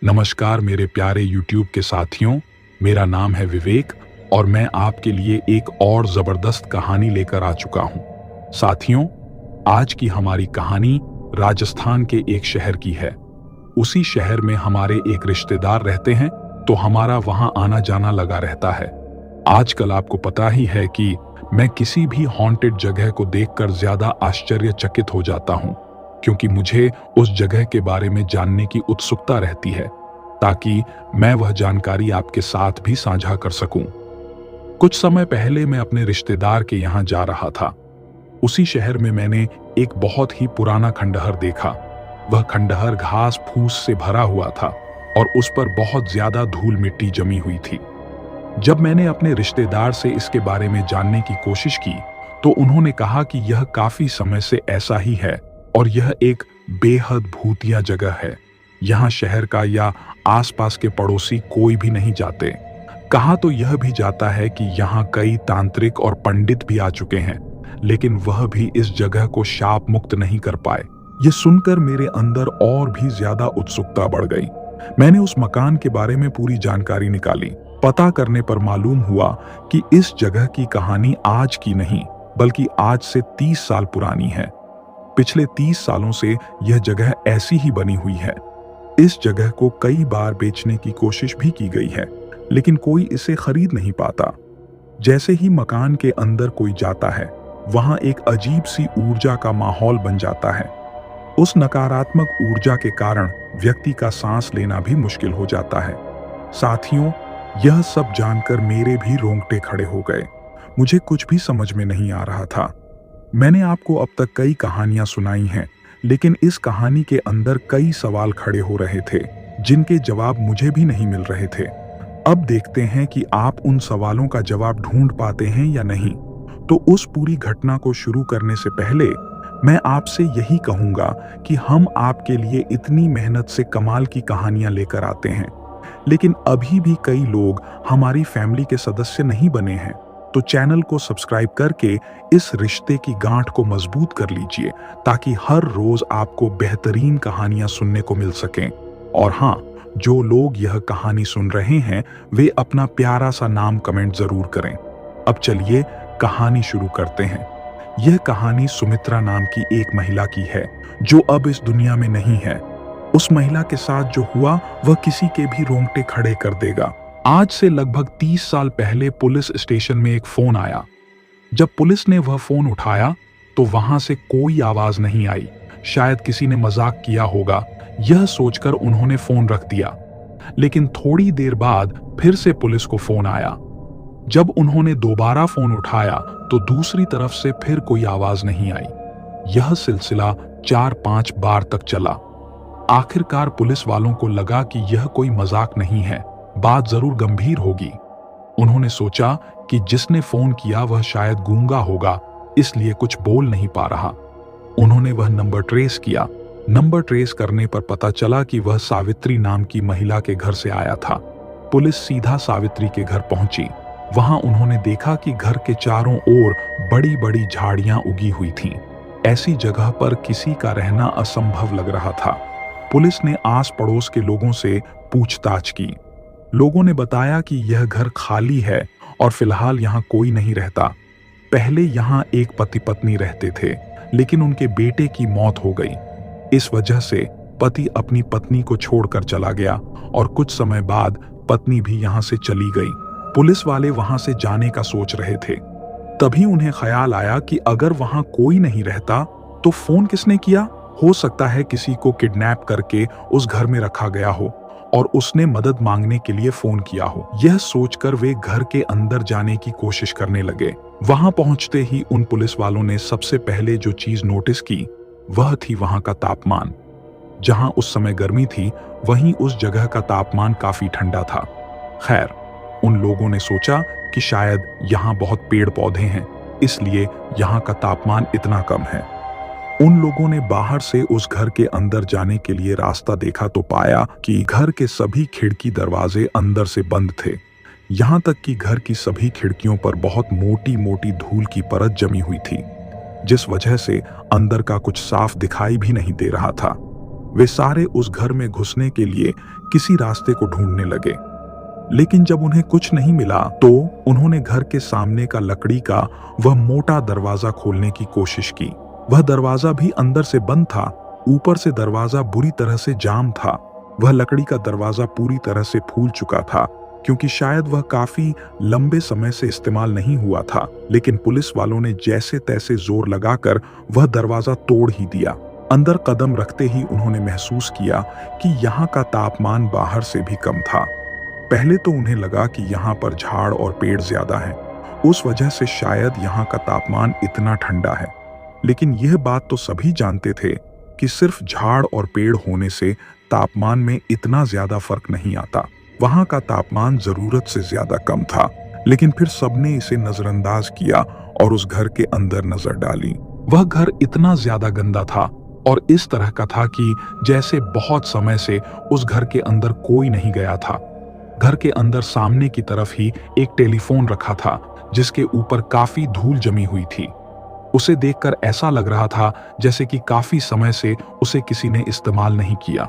नमस्कार मेरे प्यारे YouTube के साथियों, मेरा नाम है विवेक और मैं आपके लिए एक और जबरदस्त कहानी लेकर आ चुका हूं। साथियों, आज की हमारी कहानी राजस्थान के एक शहर की है। उसी शहर में हमारे एक रिश्तेदार रहते हैं, तो हमारा वहां आना जाना लगा रहता है। आजकल आपको पता ही है कि मैं किसी भी हॉन्टेड जगह को देखकर ज्यादा आश्चर्यचकित हो जाता हूं, क्योंकि मुझे उस जगह के बारे में जानने की उत्सुकता रहती है, ताकि मैं वह जानकारी आपके साथ भी साझा कर सकूं। कुछ समय पहले मैं अपने रिश्तेदार के यहां जा रहा था। उसी शहर में मैंने एक बहुत ही पुराना खंडहर देखा। वह खंडहर घास फूस से भरा हुआ था और उस पर बहुत ज्यादा धूल मिट्टी जमी हुई थी। जब मैंने अपने रिश्तेदार से इसके बारे में जानने की कोशिश की, तो उन्होंने कहा कि यह काफी समय से ऐसा ही है और यह एक बेहद भूतिया जगह है। यहाँ शहर का या आसपास के पड़ोसी कोई भी नहीं जाते। कहा तो यह भी जाता है कि यहाँ कई तांत्रिक और पंडित भी आ चुके हैं, लेकिन वह भी इस जगह को शाप मुक्त नहीं कर पाए। ये सुनकर मेरे अंदर और भी ज्यादा उत्सुकता बढ़ गई। मैंने उस मकान के बारे में पूरी जानकारी निकाली। पता करने पर मालूम हुआ कि इस जगह की कहानी आज की नहीं, बल्कि आज से 30 साल पुरानी है। पिछले 30 सालों से यह जगह ऐसी ही बनी हुई है। इस जगह को कई बार बेचने की कोशिश भी की गई है, लेकिन कोई इसे खरीद नहीं पाता। जैसे ही मकान के अंदर कोई जाता है, वहां एक अजीब सी ऊर्जा का माहौल बन जाता है। उस नकारात्मक ऊर्जा के कारण व्यक्ति का सांस लेना भी मुश्किल हो जाता है। साथियों, यह सब जानकर मेरे भी रोंगटे खड़े हो गए। मुझे कुछ भी समझ में नहीं आ रहा था। मैंने आपको अब तक कई कहानियां सुनाई हैं, लेकिन इस कहानी के अंदर कई सवाल खड़े हो रहे थे, जिनके जवाब मुझे भी नहीं मिल रहे थे। अब देखते हैं कि आप उन सवालों का जवाब ढूंढ पाते हैं या नहीं। तो उस पूरी घटना को शुरू करने से पहले मैं आपसे यही कहूंगा कि हम आपके लिए इतनी मेहनत से कमाल की कहानियां लेकर आते हैं, लेकिन अभी भी कई लोग हमारी फैमिली के सदस्य नहीं बने हैं। तो चैनल को सब्सक्राइब करके इस रिश्ते की गांठ को मजबूत कर लीजिए, ताकि हर रोज आपको बेहतरीन कहानियां सुनने को मिल सकें। और हाँ, जो लोग यह कहानी सुन रहे हैं, वे अपना प्यारा सा नाम कमेंट जरूर करें। अब चलिए कहानी शुरू करते हैं। यह कहानी सुमित्रा नाम की एक महिला की है, जो अब इस दुनिया में नहीं है। उस महिला के साथ जो हुआ, वह किसी के भी रोंगटे खड़े कर देगा। आज से लगभग 30 साल पहले पुलिस स्टेशन में एक फोन आया। जब पुलिस ने वह फोन उठाया, तो वहां से कोई आवाज नहीं आई। शायद किसी ने मजाक किया होगा, यह सोचकर उन्होंने फोन रख दिया। लेकिन थोड़ी देर बाद फिर से पुलिस को फोन आया। जब उन्होंने दोबारा फोन उठाया, तो दूसरी तरफ से फिर कोई आवाज नहीं आई। यह सिलसिला 4-5 बार तक चला। आखिरकार पुलिस वालों को लगा कि यह कोई मजाक नहीं है, बात जरूर गंभीर होगी। उन्होंने सोचा कि जिसने फोन किया वह शायद गूंगा होगा, इसलिए कुछ बोल नहीं पा रहा। उन्होंने वह नंबर ट्रेस किया। नंबर ट्रेस करने पर पता चला कि वह सावित्री नाम की महिला के घर से आया था। पुलिस सीधा सावित्री के घर पहुंची। वहां उन्होंने देखा कि घर के चारों ओर बड़ी बड़ी झाड़ियां उगी हुई थीं। ऐसी जगह पर किसी का रहना असंभव लग रहा था। पुलिस ने आस पड़ोस के लोगों से पूछताछ की। लोगों ने बताया कि यह घर खाली है और फिलहाल यहाँ कोई नहीं रहता। पहले यहाँ एक पति पत्नी रहते थे, लेकिन उनके बेटे की मौत हो गई। इस वजह से पति अपनी पत्नी को छोड़कर चला गया और कुछ समय बाद पत्नी भी यहाँ से चली गई। पुलिस वाले वहां से जाने का सोच रहे थे। तभी उन्हें ख्याल आया कि अगर वहां कोई नहीं रहता, तो फोन किसने किया? हो सकता है किसी को किडनैप करके उस घर में रखा गया हो और उसने मदद मांगने के लिए फोन किया हो। यह सोचकर वे घर के अंदर जाने की कोशिश करने लगे। वहां पहुंचते ही उन पुलिस वालों ने सबसे पहले जो चीज नोटिस की, वह थी वहां का तापमान। जहां उस समय गर्मी थी, वहीं उस जगह का तापमान काफी ठंडा था। खैर, उन लोगों ने सोचा कि शायद यहाँ बहुत पेड़ पौधे हैं, इसलिए यहाँ का तापमान इतना कम है। उन लोगों ने बाहर से उस घर के अंदर जाने के लिए रास्ता देखा तो पाया कि घर के सभी खिड़की दरवाजे अंदर से बंद थे। यहाँ तक कि घर की सभी खिड़कियों पर बहुत मोटी मोटी धूल की परत जमी हुई थी, जिस वजह से अंदर का कुछ साफ दिखाई भी नहीं दे रहा था। वे सारे उस घर में घुसने के लिए किसी रास्ते को ढूंढने लगे, लेकिन जब उन्हें कुछ नहीं मिला तो उन्होंने घर के सामने का लकड़ी का वह मोटा दरवाजा खोलने की कोशिश की। वह दरवाजा भी अंदर से बंद था, ऊपर से दरवाजा बुरी तरह से जाम था। वह लकड़ी का दरवाजा पूरी तरह से फूल चुका था, क्योंकि शायद वह काफी लंबे समय से इस्तेमाल नहीं हुआ था। लेकिन पुलिस वालों ने जैसे तैसे जोर लगाकर वह दरवाजा तोड़ ही दिया। अंदर कदम रखते ही उन्होंने महसूस किया कि यहाँ का तापमान बाहर से भी कम था। पहले तो उन्हें लगा कि यहाँ पर झाड़ और पेड़ ज्यादा हैं, उस वजह से शायद यहाँ का तापमान इतना ठंडा है। लेकिन यह बात तो सभी जानते थे कि सिर्फ झाड़ और पेड़ होने से तापमान में इतना ज्यादा फर्क नहीं आता। वहाँ का तापमान जरूरत से ज्यादा कम था, लेकिन फिर सबने इसे नजरअंदाज किया और उस घर के अंदर नजर डाली। वह घर इतना ज्यादा गंदा था और इस तरह का था कि जैसे बहुत समय से उस घर के अंदर कोई नहीं गया था। घर के अंदर सामने की तरफ ही एक टेलीफोन रखा था, जिसके ऊपर काफी धूल जमी हुई थी। उसे देखकर ऐसा लग रहा था जैसे कि काफी समय से उसे किसी ने इस्तेमाल नहीं किया।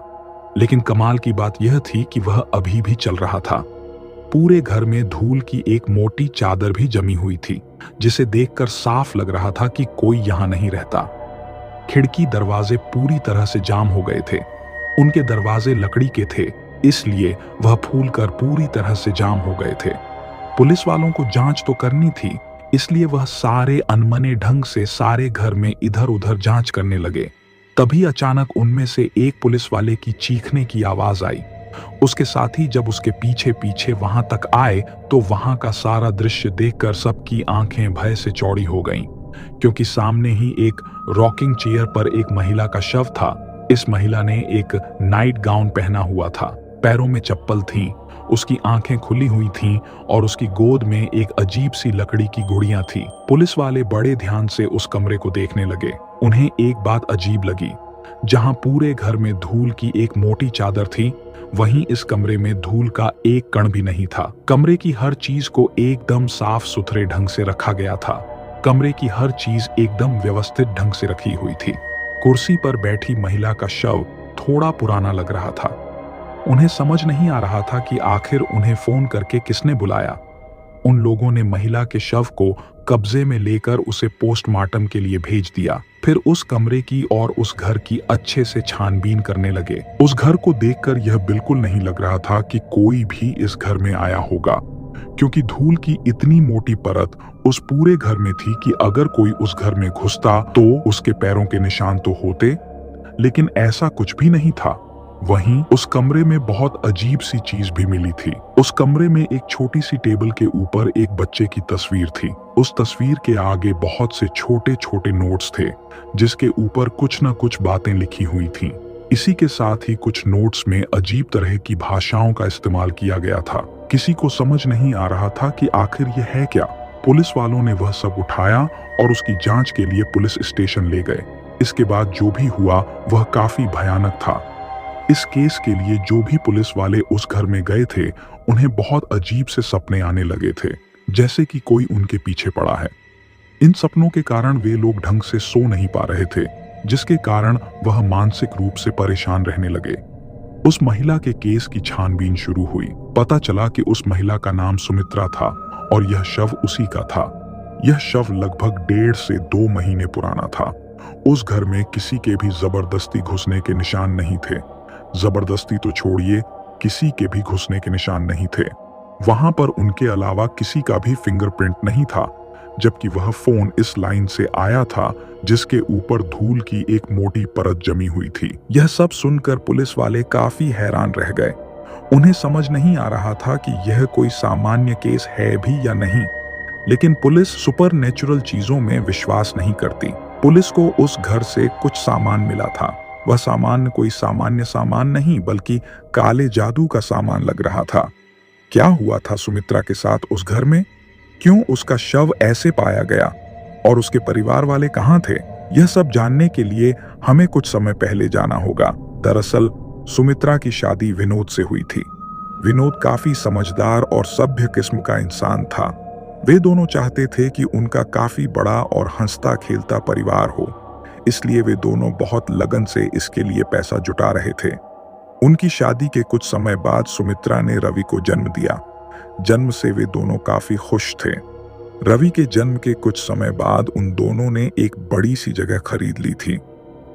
लेकिन कमाल की बात यह थी कि वह अभी भी चल रहा था। पूरे घर में धूल की एक मोटी चादर भी जमी हुई थी, जिसे देखकर साफ लग रहा था कि कोई यहां नहीं रहता। खिड़की दरवाजे पूरी तरह से जाम हो गए थे। उनके दरवाजे लकड़ी के थे, इसलिए वह फूलकर पूरी तरह से जाम हो गए थे। पुलिस वालों को जांच तो करनी थी, इसलिए वह सारे अनमने ढंग से सारे घर में इधर उधर जांच करने लगे। तभी अचानक उनमें से एक पुलिस वाले की चीखने की आवाज आई। उसके साथ ही जब उसके पीछे पीछे वहां तक आए तो वहां का सारा दृश्य देखकर सबकी आंखें भय से चौड़ी हो गईं, क्योंकि सामने ही एक रॉकिंग चेयर पर एक महिला का शव था। इस महिला ने एक नाइट गाउन पहना हुआ था, पैरों में चप्पल थी, उसकी आंखें खुली हुई थीं और उसकी गोद में एक अजीब सी लकड़ी की गुड़िया थी। पुलिस वाले बड़े ध्यान से उस कमरे को देखने लगे। उन्हें एक बात अजीब लगी, जहां पूरे घर में धूल की एक मोटी चादर थी, वहीं इस कमरे में धूल का एक कण भी नहीं था। कमरे की हर चीज को एकदम साफ सुथरे ढंग से रखा गया था। कमरे की हर चीज एकदम व्यवस्थित ढंग से रखी हुई थी। कुर्सी पर बैठी महिला का शव थोड़ा पुराना लग रहा था। उन्हें समझ नहीं आ रहा था कि आखिर उन्हें फोन करके किसने बुलाया। उन लोगों ने महिला के शव को कब्जे में लेकर उसे पोस्टमार्टम के लिए भेज दिया। फिर उस कमरे की और उस घर की अच्छे से छानबीन करने लगे। उस घर को देखकर यह बिल्कुल नहीं लग रहा था कि कोई भी इस घर में आया होगा, क्योंकि धूल की इतनी मोटी परत उस पूरे घर में थी कि अगर कोई उस घर में घुसता तो उसके पैरों के निशान तो होते, लेकिन ऐसा कुछ भी नहीं था। वहीं उस कमरे में बहुत अजीब सी चीज भी मिली थी। उस कमरे में एक छोटी सी टेबल के ऊपर एक बच्चे की तस्वीर थी। उस तस्वीर के आगे बहुत से छोटे छोटे नोट्स थे, जिसके ऊपर कुछ न कुछ बातें लिखी हुई थीं। इसी के साथ ही कुछ नोट्स में अजीब तरह की भाषाओं का इस्तेमाल किया गया था। किसी को समझ नहीं आ रहा था कि आखिर यह है क्या। पुलिस वालों ने वह सब उठाया और उसकी जांच के लिए पुलिस स्टेशन ले गए। इसके बाद जो भी हुआ वह काफी भयानक था। इस केस के लिए जो भी पुलिस वाले उस घर में गए थे, उन्हें बहुत अजीब से सपने आने लगे थे, जैसे कि कोई उनके पीछे पड़ा है। इन सपनों के कारण वे लोग ढंग से सो नहीं पा रहे थे, जिसके कारण वह मानसिक रूप से परेशान रहने लगे। उस महिला के केस की छानबीन शुरू हुई। पता चला कि उस महिला का नाम सुमित्रा था और यह शव उसी का था। यह शव लगभग 1.5 से 2 महीने पुराना था। उस घर में किसी के भी जबरदस्ती घुसने के निशान नहीं थे। जबरदस्ती तो छोड़िए, किसी के भी घुसने के निशान नहीं थे। वहां पर उनके अलावा किसी का भी फिंगरप्रिंट नहीं था, जबकि वह फोन इस लाइन से आया था जिसके ऊपर धूल की एक मोटी परत जमी हुई थी। यह सब सुनकर पुलिस वाले काफी हैरान रह गए। उन्हें समझ नहीं आ रहा था कि यह कोई सामान्य केस है भी या नहीं, लेकिन पुलिस सुपरनेचुरल चीजों में विश्वास नहीं करती। पुलिस को उस घर से कुछ सामान मिला था। वह सामान कोई सामान्य सामान नहीं, बल्कि काले जादू का सामान लग रहा था। क्या हुआ था सुमित्रा के साथ उस घर में? क्यों उसका शव ऐसे पाया गया? और उसके परिवार वाले कहाँ थे? यह सब जानने के लिए हमें कुछ समय पहले जाना होगा। दरअसल सुमित्रा की शादी विनोद से हुई थी। विनोद काफी समझदार और सभ्य किस्म का इंसान था। वे दोनों चाहते थे कि उनका काफी बड़ा और हंसता खेलता परिवार हो। इसलिए वे दोनों बहुत लगन से इसके लिए पैसा जुटा रहे थे। उनकी शादी के कुछ समय बाद सुमित्रा ने रवि को जन्म दिया। जन्म से वे दोनों काफी खुश थे। रवि के जन्म के कुछ समय बाद उन दोनों ने एक बड़ी सी जगह खरीद ली थी।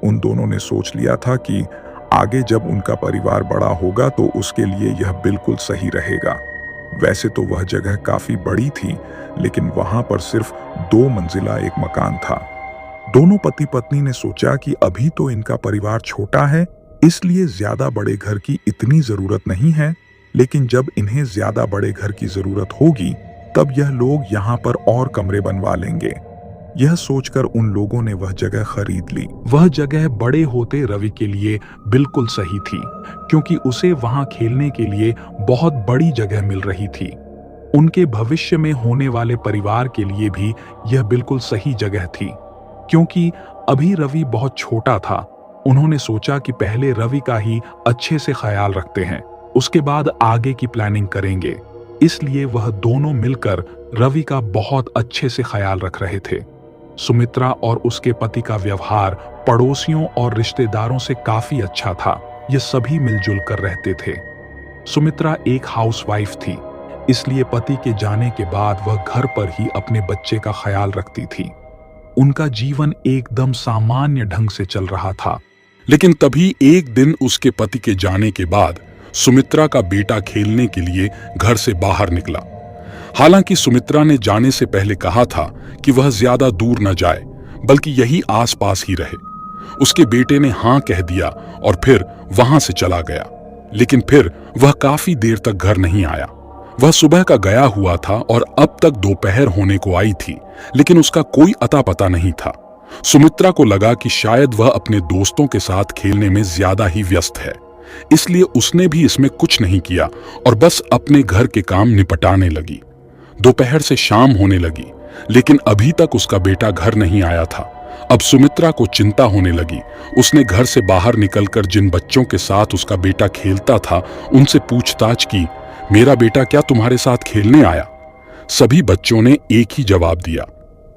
उन दोनों ने सोच लिया था कि आगे जब उनका परिवार बड़ा होगा तो उसके लिए यह बिल्कुल सही रहेगा। वैसे तो वह जगह काफी बड़ी थी, लेकिन वहां पर सिर्फ 2 मंजिला एक मकान था। दोनों पति पत्नी ने सोचा कि अभी तो इनका परिवार छोटा है, इसलिए ज्यादा बड़े घर की इतनी जरूरत नहीं है, लेकिन जब इन्हें ज्यादा बड़े घर की जरूरत होगी तब यह लोग यहाँ पर और कमरे बनवा लेंगे। यह सोचकर उन लोगों ने वह जगह खरीद ली। वह जगह बड़े होते रवि के लिए बिल्कुल सही थी, क्योंकि उसे वहां खेलने के लिए बहुत बड़ी जगह मिल रही थी। उनके भविष्य में होने वाले परिवार के लिए भी यह बिल्कुल सही जगह थी, क्योंकि अभी रवि बहुत छोटा था। उन्होंने सोचा कि पहले रवि का ही अच्छे से ख्याल रखते हैं, उसके बाद आगे की प्लानिंग करेंगे। इसलिए वह दोनों मिलकर रवि का बहुत अच्छे से ख्याल रख रहे थे। सुमित्रा और उसके पति का व्यवहार पड़ोसियों और रिश्तेदारों से काफी अच्छा था। ये सभी मिलजुल कर रहते थे। सुमित्रा एक हाउसवाइफ थी, इसलिए पति के जाने के बाद वह घर पर ही अपने बच्चे का ख्याल रखती थी। उनका जीवन एकदम सामान्य ढंग से चल रहा था। लेकिन तभी एक दिन उसके पति के जाने के बाद सुमित्रा का बेटा खेलने के लिए घर से बाहर निकला। हालांकि सुमित्रा ने जाने से पहले कहा था कि वह ज्यादा दूर न जाए, बल्कि यही आसपास ही रहे। उसके बेटे ने हां कह दिया और फिर वहां से चला गया। लेकिन फिर वह काफी देर तक घर नहीं आया। वह सुबह का गया हुआ था और अब तक दोपहर होने को आई थी, लेकिन उसका कोई अता पता नहीं था। सुमित्रा को लगा कि शायद वह अपने दोस्तों के साथ खेलने में ज्यादा ही व्यस्त है, इसलिए उसने भी इसमें कुछ नहीं किया और बस अपने घर के काम निपटाने लगी। दोपहर से शाम होने लगी, लेकिन अभी तक उसका बेटा घर नहीं आया था। अब सुमित्रा को चिंता होने लगी। उसने घर से बाहर निकलकर जिन बच्चों के साथ उसका बेटा खेलता था उनसे पूछताछ की, मेरा बेटा क्या तुम्हारे साथ खेलने आया? सभी बच्चों ने एक ही जवाब दिया,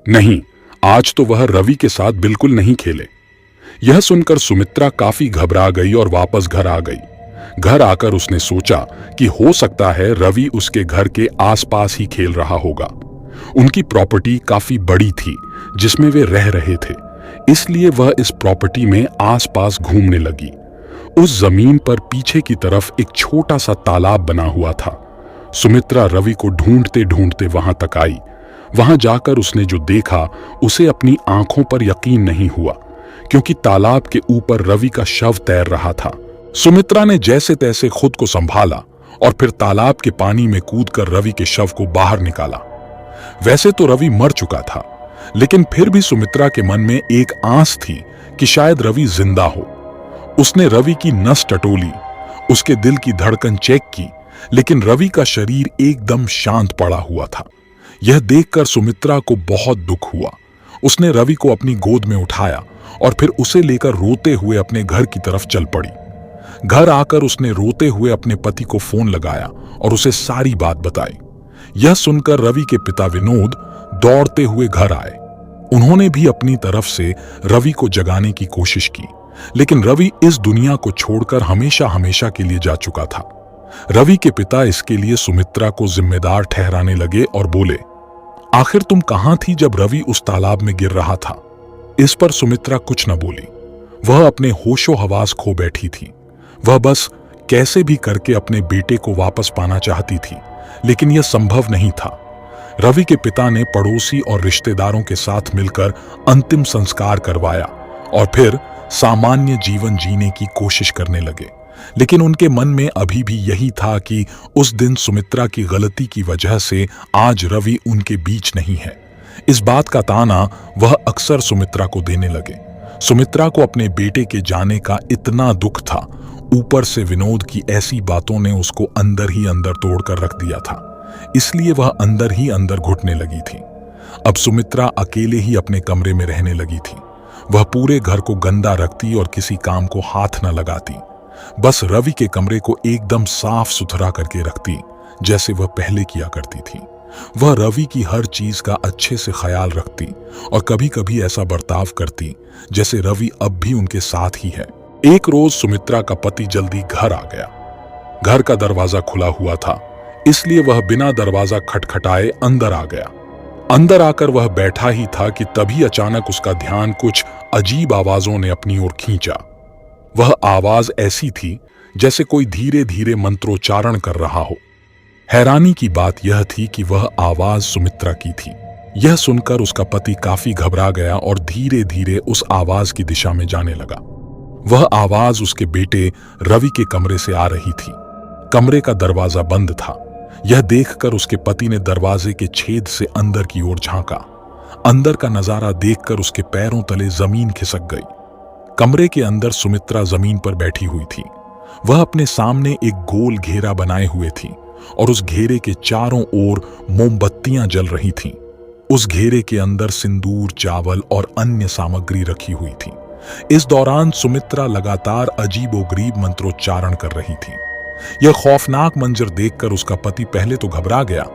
नहीं, आज तो वह रवि के साथ बिल्कुल नहीं खेले। यह सुनकर सुमित्रा काफी घबरा गई और वापस घर आ गई। घर आकर उसने सोचा कि हो सकता है रवि उसके घर के आसपास ही खेल रहा होगा। उनकी प्रॉपर्टी काफी बड़ी थी जिसमें वे रह रहे थे, इसलिए वह इस प्रॉपर्टी में आसपास घूमने लगी। उस जमीन पर पीछे की तरफ एक छोटा सा तालाब बना हुआ था। सुमित्रा रवि को ढूंढते ढूंढते वहां तक आई। वहां जाकर उसने जो देखा उसे अपनी आंखों पर यकीन नहीं हुआ, क्योंकि तालाब के ऊपर रवि का शव तैर रहा था। सुमित्रा ने जैसे तैसे खुद को संभाला और फिर तालाब के पानी में कूदकर रवि के शव को बाहर निकाला। वैसे तो रवि मर चुका था, लेकिन फिर भी सुमित्रा के मन में एक आस थी कि शायद रवि जिंदा हो। उसने रवि की नस टटोली, उसके दिल की धड़कन चेक की, लेकिन रवि का शरीर एकदम शांत पड़ा हुआ था। यह देखकर सुमित्रा को बहुत दुख हुआ। उसने रवि को अपनी गोद में उठाया और फिर उसे लेकर रोते हुए अपने घर की तरफ चल पड़ी। घर आकर उसने रोते हुए अपने पति को फोन लगाया और उसे सारी बात बताई। यह सुनकर रवि के पिता विनोद दौड़ते हुए घर आए। उन्होंने भी अपनी तरफ से रवि को जगाने की कोशिश की, लेकिन रवि इस दुनिया को छोड़कर हमेशा हमेशा के लिए जा चुका था। रवि के पिता इसके लिए सुमित्रा को जिम्मेदार ठहराने लगे और बोले, आखिर तुम कहां थी जब रवि उस तालाब में गिर रहा था? इस पर सुमित्रा कुछ न बोली। वह अपने होशो हवास खो बैठी थी। वह बस कैसे भी करके अपने बेटे को वापस पाना चाहती थी, लेकिन यह संभव नहीं था। रवि के पिता ने पड़ोसी और रिश्तेदारों के साथ मिलकर अंतिम संस्कार करवाया और फिर सामान्य जीवन जीने की कोशिश करने लगे। लेकिन उनके मन में अभी भी यही था कि उस दिन सुमित्रा की गलती की वजह से आज रवि उनके बीच नहीं है। इस बात का ताना वह अक्सर सुमित्रा को देने लगे। सुमित्रा को अपने बेटे के जाने का इतना दुख था, ऊपर से विनोद की ऐसी बातों ने उसको अंदर ही अंदर तोड़कर रख दिया था, इसलिए वह अंदर ही अंदर घुटने लगी थी। अब सुमित्रा अकेले ही अपने कमरे में रहने लगी थी। वह पूरे घर को गंदा रखती और किसी काम को हाथ न लगाती। बस रवि के कमरे को एकदम साफ सुथरा करके रखती, जैसे वह पहले किया करती थी। वह रवि की हर चीज का अच्छे से ख्याल रखती और कभी कभी ऐसा बर्ताव करती जैसे रवि अब भी उनके साथ ही है। एक रोज सुमित्रा का पति जल्दी घर आ गया। घर का दरवाजा खुला हुआ था, इसलिए वह बिना दरवाजा खटखटाए अंदर आ गया। अंदर आकर वह बैठा ही था कि तभी अचानक उसका ध्यान कुछ अजीब आवाजों ने अपनी ओर खींचा। वह आवाज ऐसी थी जैसे कोई धीरे धीरे मंत्रोच्चारण कर रहा हो। हैरानी की बात यह थी कि वह आवाज सुमित्रा की थी। यह सुनकर उसका पति काफी घबरा गया और धीरे धीरे उस आवाज की दिशा में जाने लगा। वह आवाज उसके बेटे रवि के कमरे से आ रही थी। कमरे का दरवाजा बंद था। यह देखकर उसके पति ने दरवाजे के छेद से अंदर की ओर झांका। अंदर का नजारा देखकर उसके पैरों तले जमीन खिसक गई। कमरे के अंदर सुमित्रा जमीन पर बैठी हुई थी। वह अपने सामने एक गोल घेरा बनाए हुए थी और उस घेरे के चारों ओर मोमबत्तियां जल रही थीं। उस घेरे के अंदर सिंदूर, चावल और अन्य सामग्री रखी हुई थी। इस दौरान सुमित्रा लगातार अजीबोगरीब मंत्रोच्चारण कर रही थी। यह खौफनाक मंजर देखकर उसका पति पहले तो घबरा गया,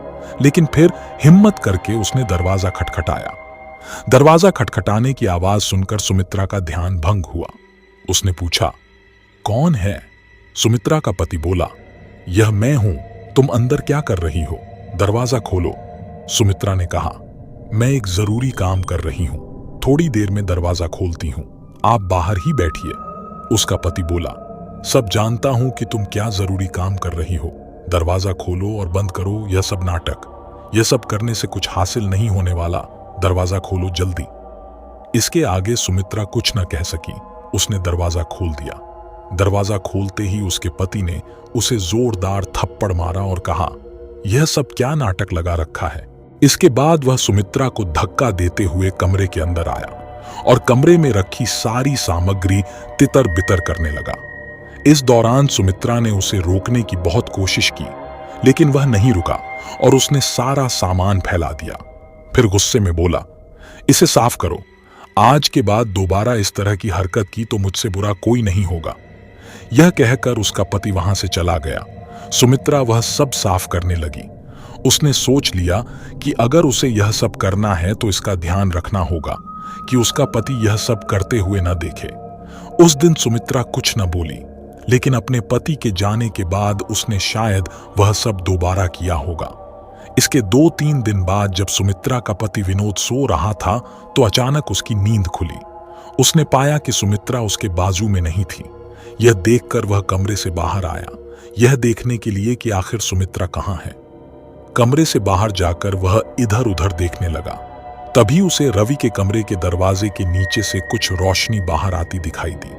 लेकिन फिर हिम्मत करके उसने दरवाजा खटखटाया। दरवाजा खटखटाने की आवाज सुनकर सुमित्रा का ध्यान भंग हुआ। उसने पूछा, कौन है? सुमित्रा का पति बोला, यह मैं हूं। तुम अंदर क्या कर रही हो? दरवाजा खोलो। सुमित्रा ने कहा, मैं एक जरूरी काम कर रही हूं, थोड़ी देर में दरवाजा खोलती हूं, आप बाहर ही बैठिए। उसका पति बोला, सब जानता हूं कि तुम क्या जरूरी काम कर रही हो। दरवाजा खोलो और बंद करो यह सब नाटक। यह सब करने से कुछ हासिल नहीं होने वाला। दरवाजा खोलो जल्दी। इसके आगे सुमित्रा कुछ न कह सकी। उसने दरवाजा खोल दिया। दरवाजा खोलते ही उसके पति ने उसे जोरदार थप्पड़ मारा और कहा, यह सब क्या नाटक लगा रखा है? इसके बाद वह सुमित्रा को धक्का देते हुए कमरे के अंदर आया और कमरे में रखी सारी सामग्री तितर बितर करने लगा। इस दौरान सुमित्रा ने उसे रोकने की बहुत कोशिश की, लेकिन वह नहीं रुका और उसने सारा सामान फैला दिया। फिर गुस्से में बोला, इसे साफ करो। आज के बाद दोबारा इस तरह की हरकत की तो मुझसे बुरा कोई नहीं होगा। यह कहकर उसका पति वहां से चला गया। सुमित्रा वह सब साफ करने लगी। उसने सोच लिया कि अगर उसे यह सब करना है तो इसका ध्यान रखना होगा कि उसका पति यह सब करते हुए न देखे। उस दिन सुमित्रा कुछ न बोली, लेकिन अपने पति के जाने के बाद उसने शायद वह सब दोबारा किया होगा। इसके 2-3 दिन बाद जब सुमित्रा का पति विनोद सो रहा था तो अचानक उसकी नींद खुली। उसने पाया कि सुमित्रा उसके बाजू में नहीं थी। यह देखकर वह कमरे से बाहर आया, यह देखने के लिए कि आखिर सुमित्रा कहाँ है। कमरे से बाहर जाकर वह इधर उधर देखने लगा। तभी उसे रवि के कमरे के दरवाजे के नीचे से कुछ रोशनी बाहर आती दिखाई दी।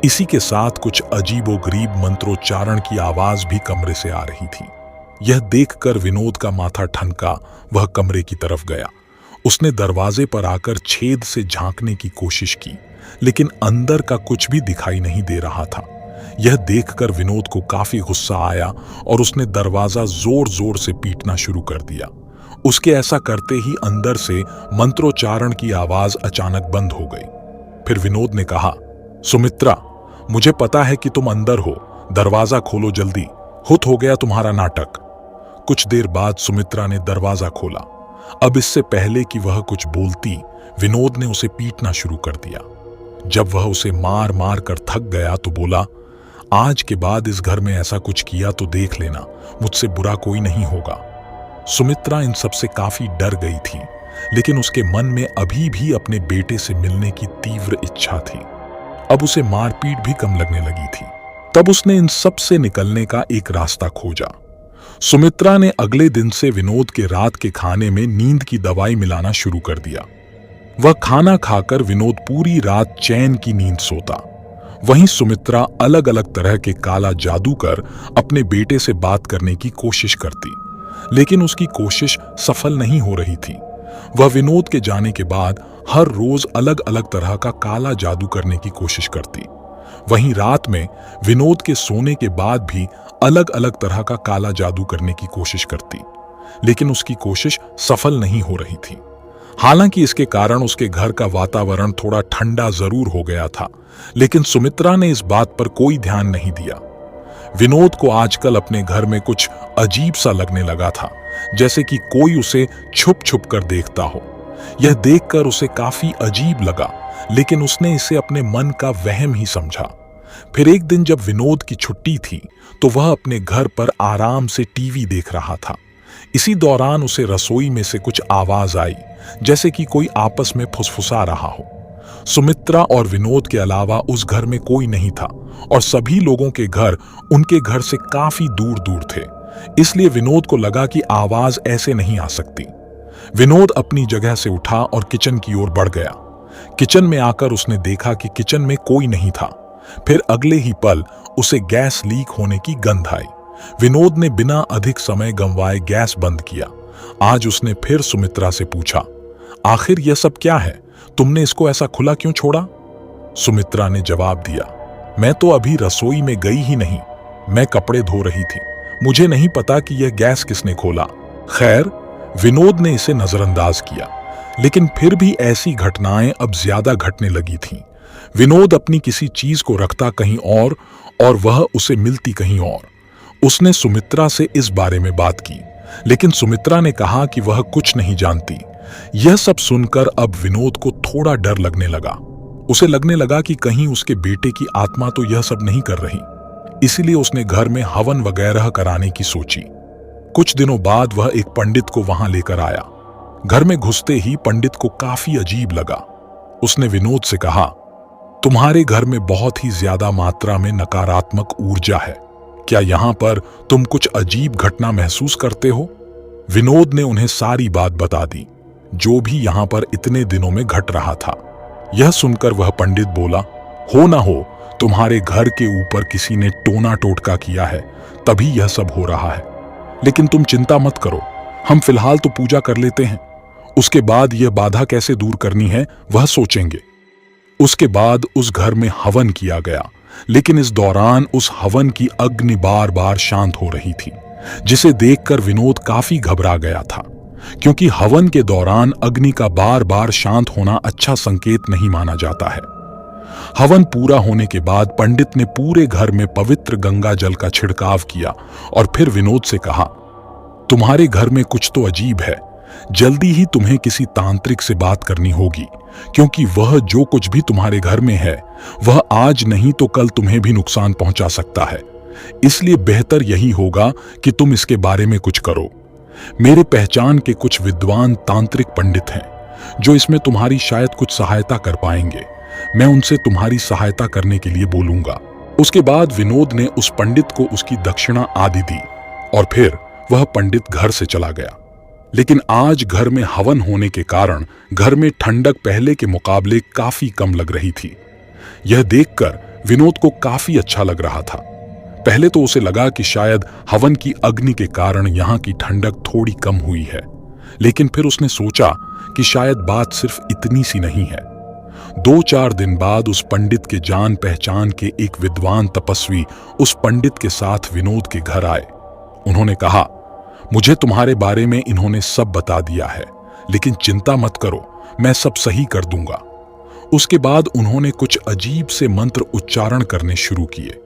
इसी के साथ कुछ अजीबोगरीब मंत्रोच्चारण की आवाज भी कमरे से आ रही थी। यह देखकर विनोद का माथा ठनका। वह कमरे की तरफ गया। उसने दरवाजे पर आकर छेद से झांकने की कोशिश की, लेकिन अंदर का कुछ भी दिखाई नहीं दे रहा था। यह देखकर विनोद को काफी गुस्सा आया और उसने दरवाजा जोर जोर से पीटना शुरू कर दिया। उसके ऐसा करते ही अंदर से मंत्रोच्चारण की आवाज अचानक बंद हो गई। फिर विनोद ने कहा, सुमित्रा, मुझे पता है कि तुम अंदर हो, दरवाजा खोलो जल्दी, हुत हो गया तुम्हारा नाटक। कुछ देर बाद सुमित्रा ने दरवाजा खोला। अब इससे पहले कि वह कुछ बोलती, विनोद ने उसे पीटना शुरू कर दिया। जब वह उसे मार मार कर थक गया तो बोला, आज के बाद इस घर में ऐसा कुछ किया तो देख लेना, मुझसे बुरा कोई नहीं होगा। सुमित्रा इन सब से काफी डर गई थी, लेकिन उसके मन में अभी भी अपने बेटे से मिलने की तीव्र इच्छा थी। अब उसे मारपीट भी कम लगने लगी थी। तब उसने इन सब से निकलने का एक रास्ता खोजा। सुमित्रा ने अगले दिन से विनोद के रात के खाने में नींद की दवाई मिलाना शुरू कर दिया। वह खाना खाकर विनोद पूरी रात चैन की नींद सोता। वहीं सुमित्रा अलग अलग तरह के काला जादू कर अपने बेटे से बात करने की कोशिश करती, लेकिन उसकी कोशिश सफल नहीं हो रही थी। वह विनोद के जाने के बाद हर रोज अलग अलग तरह का काला जादू करने की कोशिश करती। वहीं रात में विनोद के सोने के बाद भी अलग अलग तरह का काला जादू करने की कोशिश करती, लेकिन उसकी कोशिश सफल नहीं हो रही थी। हालांकि इसके कारण उसके घर का वातावरण थोड़ा ठंडा जरूर हो गया था, लेकिन सुमित्रा ने इस बात पर कोई ध्यान नहीं दिया। विनोद को आजकल अपने घर में कुछ अजीब सा लगने लगा था, जैसे कि कोई उसे छुप छुप कर देखता हो। यह देखकर उसे काफी अजीब लगा, लेकिन उसने इसे अपने मन का वहम ही समझा। फिर एक दिन जब विनोद की छुट्टी थी तो वह अपने घर पर आराम से टीवी देख रहा था। इसी दौरान उसे रसोई में से कुछ आवाज आई, जैसे कि कोई आपस में फुसफुसा रहा हो। सुमित्रा और विनोद के अलावा उस घर में कोई नहीं था और सभी लोगों के घर उनके घर से काफी दूर दूर थे। इसलिए विनोद को लगा कि आवाज ऐसे नहीं आ सकती। विनोद अपनी जगह से उठा और किचन की ओर बढ़ गया। किचन में आकर उसने देखा कि किचन में कोई नहीं था। फिर अगले ही पल उसे गैस लीक होने की गंध आई। विनोद ने बिना अधिक समय गंवाए गैस बंद किया। आज उसने फिर सुमित्रा से पूछा, आखिर यह सब क्या है? तुमने इसको ऐसा खुला क्यों छोड़ा? सुमित्रा ने जवाब दिया, मैं तो अभी रसोई में गई ही नहीं, मैं कपड़े धो रही थी। मुझे नहीं पता कि यह गैस किसने खोला। खैर, विनोद ने इसे नजरअंदाज किया, लेकिन फिर भी ऐसी घटनाएं अब ज्यादा घटने लगी थीं। विनोद अपनी किसी चीज को रखता कहीं और वह उसे मिलती कहीं और। उसने सुमित्रा से इस बारे में बात की, लेकिन सुमित्रा ने कहा कि वह कुछ नहीं जानती। यह सब सुनकर अब विनोद को थोड़ा डर लगने लगा। उसे लगने लगा कि कहीं उसके बेटे की आत्मा तो यह सब नहीं कर रही। इसीलिए उसने घर में हवन वगैरह कराने की सोची। कुछ दिनों बाद वह एक पंडित को वहां लेकर आया। घर में घुसते ही पंडित को काफी अजीब लगा। उसने विनोद से कहा, तुम्हारे घर में बहुत ही ज्यादा मात्रा में नकारात्मक ऊर्जा है। क्या यहां पर तुम कुछ अजीब घटना महसूस करते हो? विनोद ने उन्हें सारी बात बता दी, जो भी यहां पर इतने दिनों में घट रहा था। यह सुनकर वह पंडित बोला, हो ना हो तुम्हारे घर के ऊपर किसी ने टोना टोटका किया है, तभी यह सब हो रहा है। लेकिन तुम चिंता मत करो, हम फिलहाल तो पूजा कर लेते हैं। उसके बाद यह बाधा कैसे दूर करनी है वह सोचेंगे। उसके बाद उस घर में हवन किया गया, लेकिन इस दौरान उस हवन की अग्नि बार बार शांत हो रही थी, जिसे देखकर विनोद काफी घबरा गया था, क्योंकि हवन के दौरान अग्नि का बार बार शांत होना अच्छा संकेत नहीं माना जाता है। हवन पूरा होने के बाद पंडित ने पूरे घर में पवित्र गंगा जल का छिड़काव किया और फिर विनोद से कहा, तुम्हारे घर में कुछ तो अजीब है। जल्दी ही तुम्हें किसी तांत्रिक से बात करनी होगी, क्योंकि वह जो कुछ भी तुम्हारे घर में है वह आज नहीं तो कल तुम्हें भी नुकसान पहुंचा सकता है। इसलिए बेहतर यही होगा कि तुम इसके बारे में कुछ करो। मेरे पहचान के कुछ विद्वान तांत्रिक पंडित हैं, जो इसमें तुम्हारी शायद कुछ सहायता कर पाएंगे। मैं उनसे तुम्हारी सहायता करने के लिए बोलूंगा। उसके बाद विनोद ने उस पंडित को उसकी दक्षिणा आदि दी और फिर वह पंडित घर से चला गया। लेकिन आज घर में हवन होने के कारण घर में ठंडक पहले के मुकाबले काफी कम लग रही थी। यह देखकर विनोद को काफी अच्छा लग रहा था। पहले तो उसे लगा कि शायद हवन की अग्नि के कारण यहाँ की ठंडक थोड़ी कम हुई है, लेकिन फिर उसने सोचा कि शायद बात सिर्फ इतनी सी नहीं है। 2-4 दिन बाद उस पंडित के जान पहचान के एक विद्वान तपस्वी उस पंडित के साथ विनोद के घर आए। उन्होंने कहा, मुझे तुम्हारे बारे में इन्होंने सब बता दिया है, लेकिन चिंता मत करो, मैं सब सही कर दूंगा। उसके बाद उन्होंने कुछ अजीब से मंत्र उच्चारण करने शुरू किए।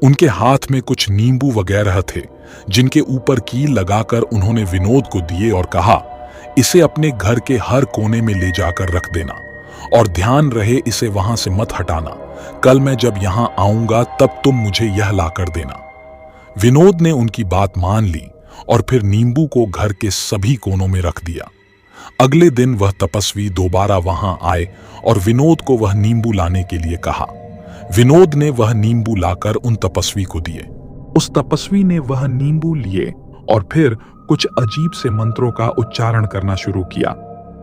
उनके हाथ में कुछ नींबू वगैरह थे, जिनके ऊपर कील लगाकर उन्होंने विनोद को दिए और कहा, इसे अपने घर के हर कोने में ले जाकर रख देना और ध्यान रहे इसे वहां से मत हटाना। कल मैं जब यहां आऊंगा तब तुम मुझे यह लाकर देना। विनोद ने उनकी बात मान ली और फिर नींबू को घर के सभी कोनों में रख दिया। अगले दिन वह तपस्वी दोबारा वहां आए और विनोद को वह नींबू लाने के लिए कहा। विनोद ने वह नींबू लाकर उन तपस्वी को दिए। उस तपस्वी ने वह नींबू लिए और फिर कुछ अजीब से मंत्रों का उच्चारण करना शुरू किया।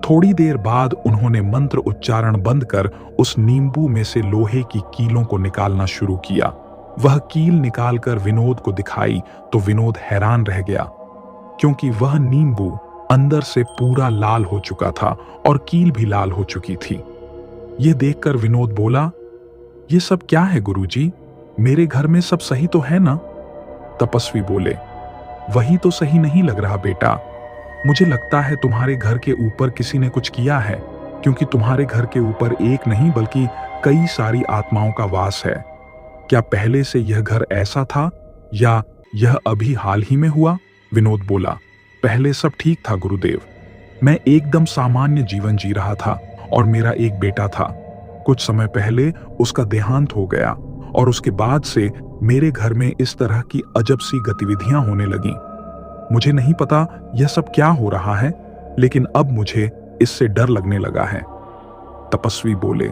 थोड़ी देर बाद उन्होंने मंत्र उच्चारण बंद कर उस नींबू में से लोहे की कीलों को निकालना शुरू किया। वह कील निकालकर विनोद को दिखाई तो विनोद हैरान रह गया, क्योंकि वह नींबू अंदर से पूरा लाल हो चुका था और कील भी लाल हो चुकी थी। यह देखकर विनोद बोला, ये सब क्या है गुरुजी? मेरे घर में सब सही तो है ना? तपस्वी बोले, वही तो सही नहीं लग रहा बेटा। मुझे लगता है तुम्हारे घर के ऊपर किसी ने कुछ किया है, क्योंकि तुम्हारे घर के ऊपर एक नहीं बल्कि कई सारी आत्माओं का वास है। क्या पहले से यह घर ऐसा था या यह अभी हाल ही में हुआ? विनोद बोला। पहले सब ठीक था गुरुदेव। मैं एकदम सामान्य जीवन जी रहा था और मेरा एक बेटा था। कुछ समय पहले उसका देहांत हो गया और उसके बाद से मेरे घर में इस तरह की अजब सी गतिविधियां होने लगीं। मुझे नहीं पता यह सब क्या हो रहा है, लेकिन अब मुझे इससे डर लगने लगा है। तपस्वी बोले,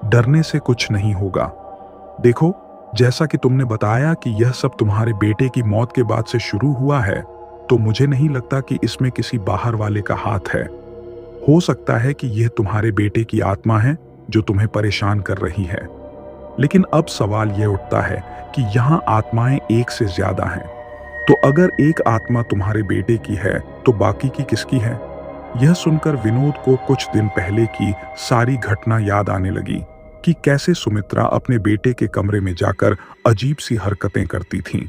डरने से कुछ नहीं होगा। देखो, जैसा कि तुमने बताया कि यह सब तुम्हारे बेटे की मौत के बाद से शुरू हुआ है, तो मुझे नहीं लगता कि इसमें किसी बाहर वाले का हाथ है। हो सकता है कि यह तुम्हारे बेटे की आत्मा है जो तुम्हें परेशान कर रही है। लेकिन अब सवाल यह उठता है कि यहां आत्माएं एक से ज्यादा हैं। तो अगर एक आत्मा तुम्हारे बेटे की है तो बाकी की किसकी है? यह सुनकर विनोद को कुछ दिन पहले की सारी घटना याद आने लगी कि कैसे सुमित्रा अपने बेटे के कमरे में जाकर अजीब सी हरकतें करती थीं।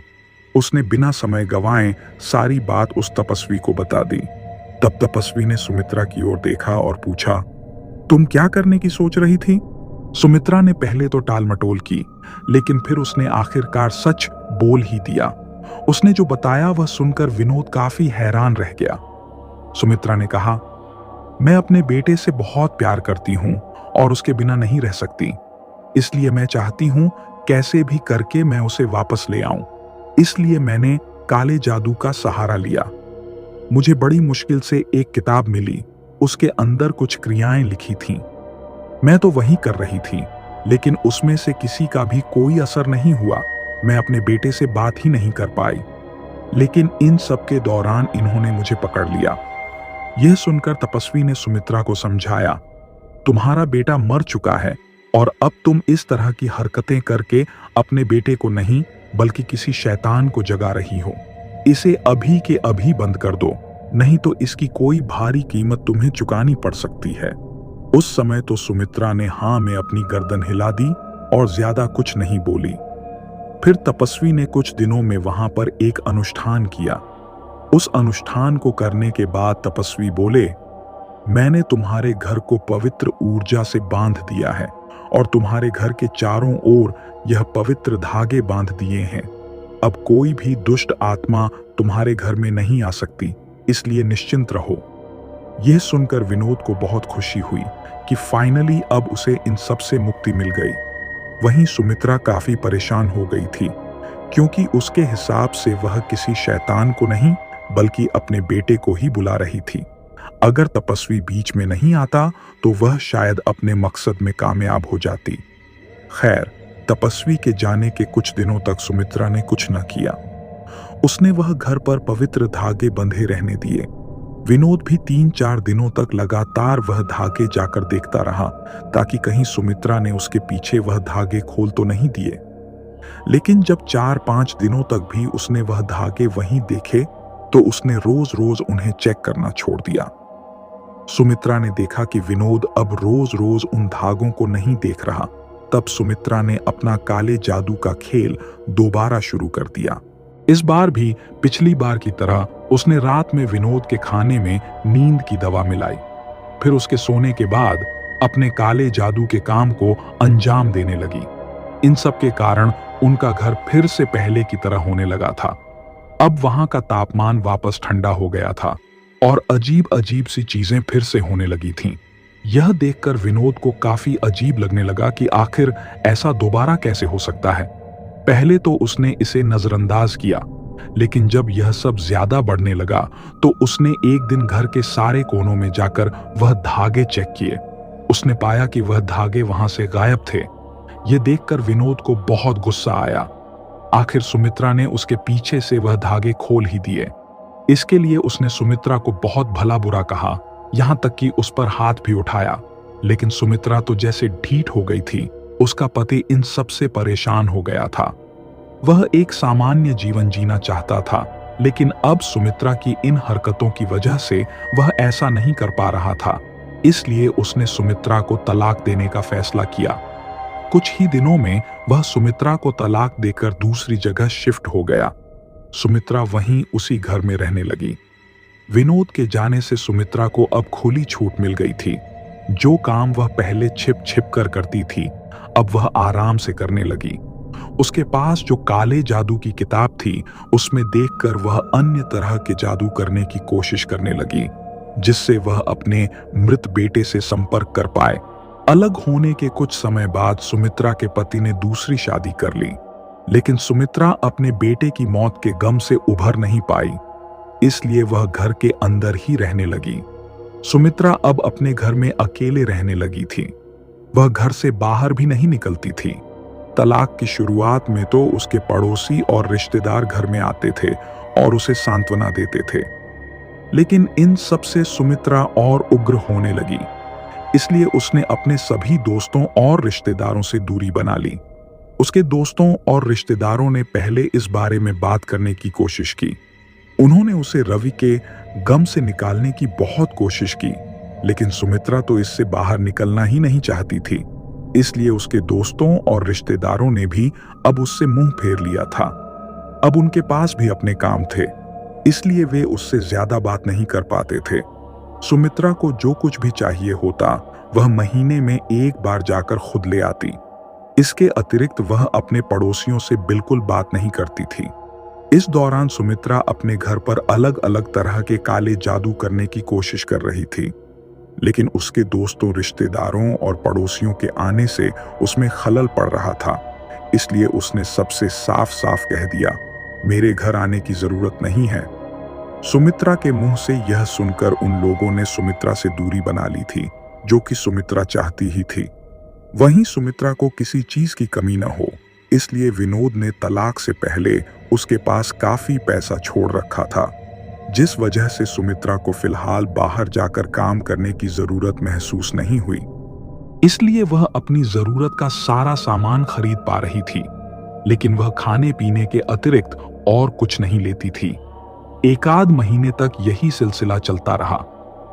उसने बिना समय गंवाए सारी बात उस तपस्वी को बता दी। तब तपस्वी ने सुमित्रा की ओर देखा और पूछा, तुम क्या करने की सोच रही थी? सुमित्रा ने पहले तो टालमटोल की, लेकिन फिर उसने आखिरकार सच बोल ही दिया। उसने जो बताया वह सुनकर विनोद काफी हैरान रह गया। सुमित्रा ने कहा, मैं अपने बेटे से बहुत प्यार करती हूं और उसके बिना नहीं रह सकती। इसलिए मैं चाहती हूं कैसे भी करके मैं उसे वापस ले आऊं। इसलिए मैंने काले जादू का सहारा लिया। मुझे बड़ी मुश्किल से एक किताब मिली, उसके अंदर कुछ क्रियाएं लिखी थीं। मैं तो वही कर रही थी, लेकिन उसमें से किसी का भी कोई असर नहीं हुआ। मैं अपने बेटे से बात ही नहीं कर पाई। लेकिन इन सब के दौरान इन्होंने मुझे पकड़ लिया। यह सुनकर तपस्वी ने सुमित्रा को समझाया, तुम्हारा बेटा मर चुका है और अब तुम इस तरह की हरकतें करके अपने बेटे को नहीं बल्कि किसी शैतान को जगा रही हो। इसे अभी के अभी बंद कर दो, नहीं तो इसकी कोई भारी कीमत तुम्हें चुकानी पड़ सकती है। उस समय तो सुमित्रा ने हां में अपनी गर्दन हिला दी और ज्यादा कुछ नहीं बोली। फिर तपस्वी ने कुछ दिनों में वहां पर एक अनुष्ठान किया। उस अनुष्ठान को करने के बाद तपस्वी बोले, मैंने तुम्हारे घर को पवित्र ऊर्जा से बांध दिया है और तुम्हारे घर के चारों ओर यह पवित्र धागे बांध दिए हैं। अब कोई भी दुष्ट आत्मा तुम्हारे घर में नहीं आ सकती, इसलिए निश्चिंत रहो। यह सुनकर विनोद को बहुत खुशी हुई कि फाइनली अब उसे इन सब से मुक्ति मिल गई। वहीं सुमित्रा काफी परेशान हो गई थी, क्योंकि उसके हिसाब से वह किसी शैतान को नहीं बल्कि अपने बेटे को ही बुला रही थी। अगर तपस्वी बीच में नहीं आता तो वह शायद अपने मकसद में कामयाब हो जाती। खैर, तपस्वी के जाने के कुछ दिनों तक सुमित्रा ने कुछ न किया। उसने वह घर पर पवित्र धागे बंधे रहने दिए। विनोद भी 3-4 दिनों तक लगातार वह धागे जाकर देखता रहा, ताकि कहीं सुमित्रा ने उसके पीछे वह धागे खोल तो नहीं दिए। लेकिन जब 4-5 दिनों तक भी उसने वह धागे वहीं देखे, तो उसने रोज रोज उन्हें चेक करना छोड़ दिया। सुमित्रा ने देखा कि विनोद अब रोज रोज उन धागों को नहीं देख रहा। तब सुमित्रा ने अपना काले जादू का खेल दोबारा शुरू कर दिया। इस बार भी पिछली बार की तरह उसने रात में विनोद के खाने में नींद की दवा मिलाई। फिर उसके सोने के बाद अपने काले जादू के काम को अंजाम देने लगी। इन सब के कारण उनका घर फिर से पहले की तरह होने लगा था। अब वहां का तापमान वापस ठंडा हो गया था और अजीब अजीब सी चीजें फिर से होने लगी थीं। यह देखकर विनोद को काफी अजीब लगने लगा कि आखिर ऐसा दोबारा कैसे हो सकता है। पहले तो उसने इसे नजरअंदाज किया, लेकिन जब यह सब ज्यादा बढ़ने लगा तो उसने एक दिन घर के सारे कोनों में जाकर वह धागे चेक किए। उसने पाया कि वह धागे वहां से गायब थे। यह देखकर विनोद को बहुत गुस्सा आया। आखिर सुमित्रा ने उसके पीछे से वह धागे खोल ही दिए। इसके लिए उसने सुमित्रा को बहुत भला बुरा कहा, यहां तक कि उस पर हाथ भी उठाया। लेकिन सुमित्रा तो जैसे ढीठ हो गई थी। उसका पति इन सब से परेशान हो गया था। वह एक सामान्य जीवन जीना चाहता था, लेकिन अब सुमित्रा की इन हरकतों की वजह से वह ऐसा नहीं कर पा रहा था। इसलिए उसने सुमित्रा को तलाक देने का फैसला किया। कुछ ही दिनों में वह सुमित्रा को तलाक देकर दूसरी जगह शिफ्ट हो गया। सुमित्रा वहीं उसी घर में रहने लगी। विनोद के जाने से सुमित्रा को अब खुली छूट मिल गई थी। जो काम वह पहले छिप छिप कर करती थी, अब वह आराम से करने लगी। उसके पास जो काले जादू की किताब थी, उसमें देखकर वह अन्य तरह के जादू करने की कोशिश करने लगी, जिससे वह अपने मृत बेटे से संपर्क कर पाए। अलग होने के कुछ समय बाद सुमित्रा के पति ने दूसरी शादी कर ली, लेकिन सुमित्रा अपने बेटे की मौत के गम से उभर नहीं पाई, इसलिए वह घर के अंदर ही रहने लगी। सुमित्रा अब अपने घर में अकेले रहने लगी थी। वह घर से बाहर भी नहीं निकलती थी। तलाक की शुरुआत में तो उसके पड़ोसी और रिश्तेदार घर में आते थे और उसे सांत्वना देते थे, लेकिन इन सब से सुमित्रा और उग्र होने लगी। इसलिए उसने अपने सभी दोस्तों और रिश्तेदारों से दूरी बना ली। उसके दोस्तों और रिश्तेदारों ने पहले इस बारे में बात करने की कोशिश की। उन्होंने उसे रवि के गम से निकालने की बहुत कोशिश की, लेकिन सुमित्रा तो इससे बाहर निकलना ही नहीं चाहती थी। इसलिए उसके दोस्तों और रिश्तेदारों ने भी अब उससे मुंह फेर लिया था। अब उनके पास भी अपने काम थे, इसलिए वे उससे ज्यादा बात नहीं कर पाते थे। सुमित्रा को जो कुछ भी चाहिए होता, वह महीने में एक बार जाकर खुद ले आती। इसके अतिरिक्त वह अपने पड़ोसियों से बिल्कुल बात नहीं करती थी। इस दौरान सुमित्रा अपने घर पर अलग अलग तरह के काले जादू करने की कोशिश कर रही थी, लेकिन उसके दोस्तों, रिश्तेदारों और पड़ोसियों के आने से उसमें खलल पड़ रहा था। इसलिए उसने सबसे साफ साफ कह दिया, मेरे घर आने की जरूरत नहीं है। सुमित्रा के मुंह से यह सुनकर उन लोगों ने सुमित्रा से दूरी बना ली थी, जो कि सुमित्रा चाहती ही थी। वहीं सुमित्रा को किसी चीज की कमी न हो, इसलिए विनोद ने तलाक से पहले उसके पास काफी पैसा छोड़ रखा था, जिस वजह से सुमित्रा को फिलहाल बाहर जाकर काम करने की जरूरत महसूस नहीं हुई। इसलिए वह अपनी जरूरत का सारा सामान खरीद पा रही थी, लेकिन वह खाने पीने के अतिरिक्त और कुछ नहीं लेती थी। एकाध महीने तक यही सिलसिला चलता रहा।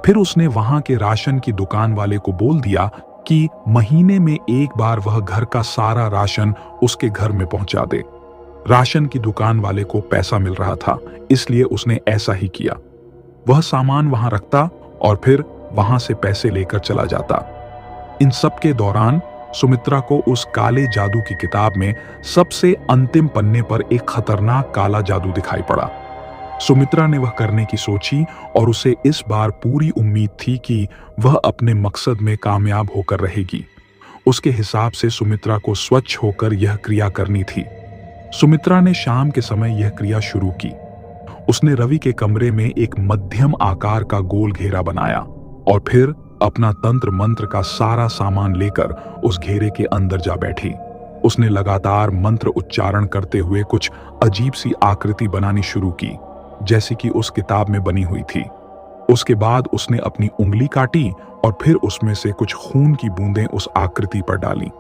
फिर उसने वहां के राशन की दुकान वाले को बोल दिया कि महीने में एक बार वह घर का सारा राशन उसके घर में पहुंचा दे। राशन की दुकान वाले को पैसा मिल रहा था, इसलिए उसने ऐसा ही किया। वह सामान वहां रखता और फिर वहां से पैसे लेकर चला जाता। इन सब के दौरान सुमित्रा को उस काले जादू की किताब में सबसे अंतिम पन्ने पर एक खतरनाक काला जादू दिखाई पड़ा। सुमित्रा ने वह करने की सोची और उसे इस बार पूरी उम्मीद थी कि वह अपने मकसद में कामयाब होकर रहेगी। उसके हिसाब से सुमित्रा को स्वच्छ होकर यह क्रिया करनी थी। सुमित्रा ने शाम के समय यह क्रिया शुरू की। उसने रवि के कमरे में एक मध्यम आकार का गोल घेरा बनाया और फिर अपना तंत्र मंत्र का सारा सामान लेकर उस घेरे के अंदर जा बैठी। उसने लगातार मंत्र उच्चारण करते हुए कुछ अजीब सी आकृति बनानी शुरू की, जैसी कि उस किताब में बनी हुई थी। उसके बाद उसने अपनी उंगली काटी और फिर उसमें से कुछ खून की बूंदें उस आकृति पर डाली।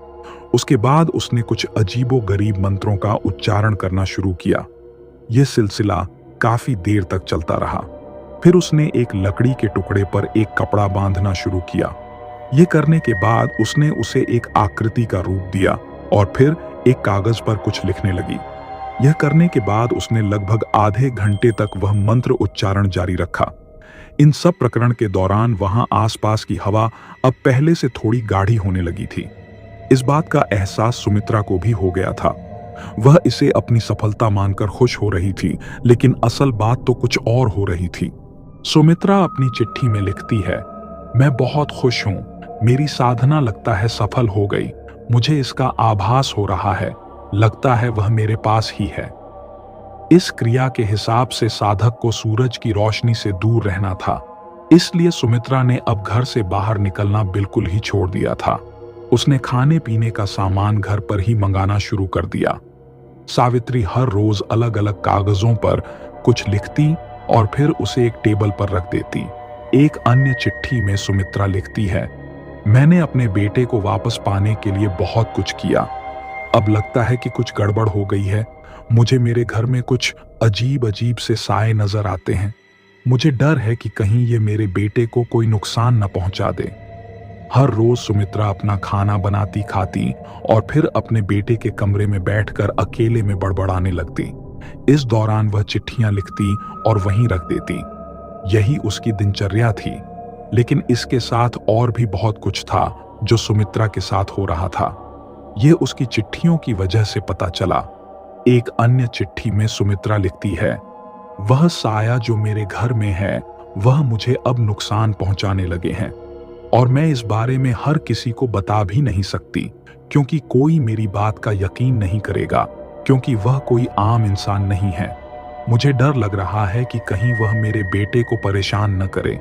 उसके बाद उसने कुछ अजीबोगरीब मंत्रों का उच्चारण करना शुरू किया। यह सिलसिला काफी देर तक चलता रहा। फिर उसने एक लकड़ी के टुकड़े पर एक कपड़ा बांधना शुरू किया। यह करने के बाद उसने उसे एक आकृति का रूप दिया और फिर एक कागज पर कुछ लिखने लगी। यह करने के बाद उसने लगभग आधे घंटे तक वह मंत्र उच्चारण जारी रखा। इन सब प्रकरण के दौरान वहां आसपास की हवा अब पहले से थोड़ी गाढ़ी होने लगी थी। इस बात का एहसास सुमित्रा को भी हो गया था। वह इसे अपनी सफलता मानकर खुश हो रही थी, लेकिन असल बात तो कुछ और हो रही थी। सुमित्रा अपनी चिट्ठी में लिखती है, मैं बहुत खुश हूं। मेरी साधना लगता है सफल हो गई। मुझे इसका आभास हो रहा है। लगता है वह मेरे पास ही है। इस क्रिया के हिसाब से साधक को सूरज की रोशनी से दूर रहना था, इसलिए सुमित्रा ने अब घर से बाहर निकलना बिल्कुल ही छोड़ दिया था। उसने खाने पीने का सामान घर पर ही मंगाना शुरू कर दिया। सावित्री हर रोज अलग अलग कागजों पर कुछ लिखती और फिर उसे एक टेबल पर रख देती। एक अन्य चिट्ठी में सुमित्रा लिखती है, मैंने अपने बेटे को वापस पाने के लिए बहुत कुछ किया। अब लगता है कि कुछ गड़बड़ हो गई है। मुझे मेरे घर में कुछ अजीब अजीब से साए नजर आते हैं। मुझे डर है कि कहीं ये मेरे बेटे को कोई नुकसान न पहुंचा दे। हर रोज सुमित्रा अपना खाना बनाती खाती और फिर अपने बेटे के कमरे में बैठकर अकेले में बड़बड़ाने लगती। इस दौरान वह चिट्ठियां लिखती और वहीं रख देती। यही उसकी दिनचर्या थी, लेकिन इसके साथ और भी बहुत कुछ था जो सुमित्रा के साथ हो रहा था। ये उसकी चिट्ठियों की वजह से पता चला। एक अन्य चिट्ठी में सुमित्रा लिखती है, वह साया जो मेरे घर में है वह मुझे अब नुकसान पहुंचाने लगे हैं और मैं इस बारे में हर किसी को बता भी नहीं सकती, क्योंकि कोई मेरी बात का यकीन नहीं करेगा, क्योंकि वह कोई आम इंसान नहीं है। मुझे डर लग रहा है कि कहीं वह मेरे बेटे को परेशान न करे।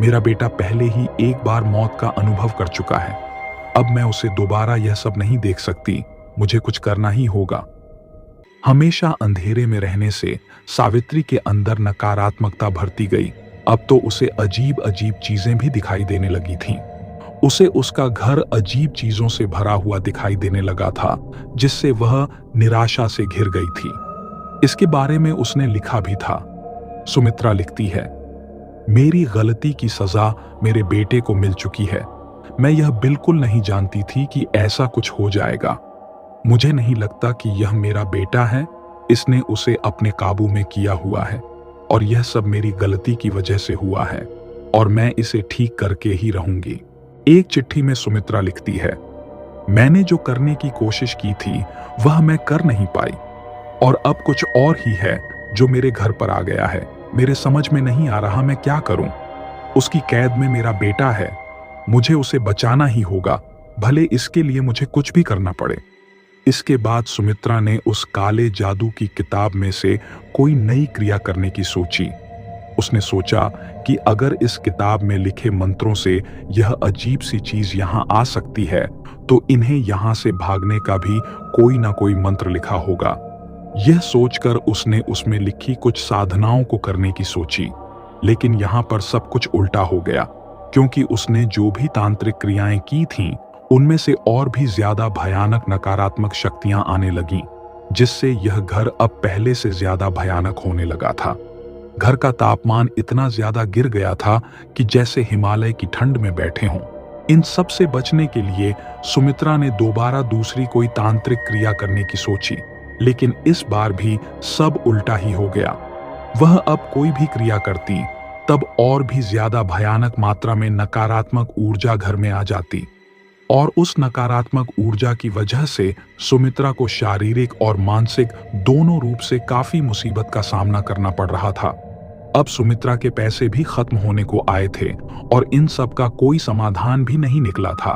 मेरा बेटा पहले ही एक बार मौत का अनुभव कर चुका है। अब मैं उसे दोबारा यह सब नहीं देख सकती। मुझे कुछ करना ही होगा। हमेशा अंधेरे में रहने से सावित्री के अंदर नकारात्मकता भरती गई। अब तो उसे अजीब अजीब चीजें भी दिखाई देने लगी थीं। उसे उसका घर अजीब चीजों से भरा हुआ दिखाई देने लगा था, जिससे वह निराशा से घिर गई थी। इसके बारे में उसने लिखा भी था। सुमित्रा लिखती है, मेरी गलती की सजा मेरे बेटे को मिल चुकी है। मैं यह बिल्कुल नहीं जानती थी कि ऐसा कुछ हो जाएगा। मुझे नहीं लगता कि यह मेरा बेटा है। इसने उसे अपने काबू में किया हुआ है और यह सब मेरी गलती की वजह से हुआ है और मैं इसे ठीक करके ही रहूंगी। एक चिट्ठी में सुमित्रा लिखती है, मैंने जो करने की कोशिश की थी वह मैं कर नहीं पाई और अब कुछ और ही है जो मेरे घर पर आ गया है। मेरे समझ में नहीं आ रहा मैं क्या करूं। उसकी कैद में मेरा बेटा है। मुझे उसे बचाना ही होगा, भले इसके लिए मुझे कुछ भी करना पड़े। इसके बाद सुमित्रा ने उस काले जादू की किताब में से कोई नई क्रिया करने की सोची। उसने सोचा कि अगर इस किताब में लिखे मंत्रों से यह अजीब सी चीज यहां आ सकती है तो इन्हें यहां से भागने का भी कोई ना कोई मंत्र लिखा होगा। यह सोचकर उसने उसमें लिखी कुछ साधनाओं को करने की सोची, लेकिन यहां पर सब कुछ उल्टा हो गया, क्योंकि उसने जो भी तांत्रिक क्रियाएं की थीं उनमें से और भी ज्यादा भयानक नकारात्मक शक्तियां आने लगीं, जिससे यह घर अब पहले से ज्यादा भयानक होने लगा था। घर का तापमान इतना ज्यादा गिर गया था कि जैसे हिमालय की ठंड में बैठे हों। इन सब से बचने के लिए सुमित्रा ने दोबारा दूसरी कोई तांत्रिक क्रिया करने की सोची, लेकिन इस बार भी सब उल्टा ही हो गया। वह अब कोई भी क्रिया करती तब और भी ज्यादा भयानक मात्रा में नकारात्मक ऊर्जा घर में आ जाती और उस नकारात्मक ऊर्जा की वजह से सुमित्रा को शारीरिक और मानसिक दोनों रूप से काफी मुसीबत का सामना करना पड़ रहा था। अब सुमित्रा के पैसे भी खत्म होने को आए थे और इन सब का कोई समाधान भी नहीं निकला था।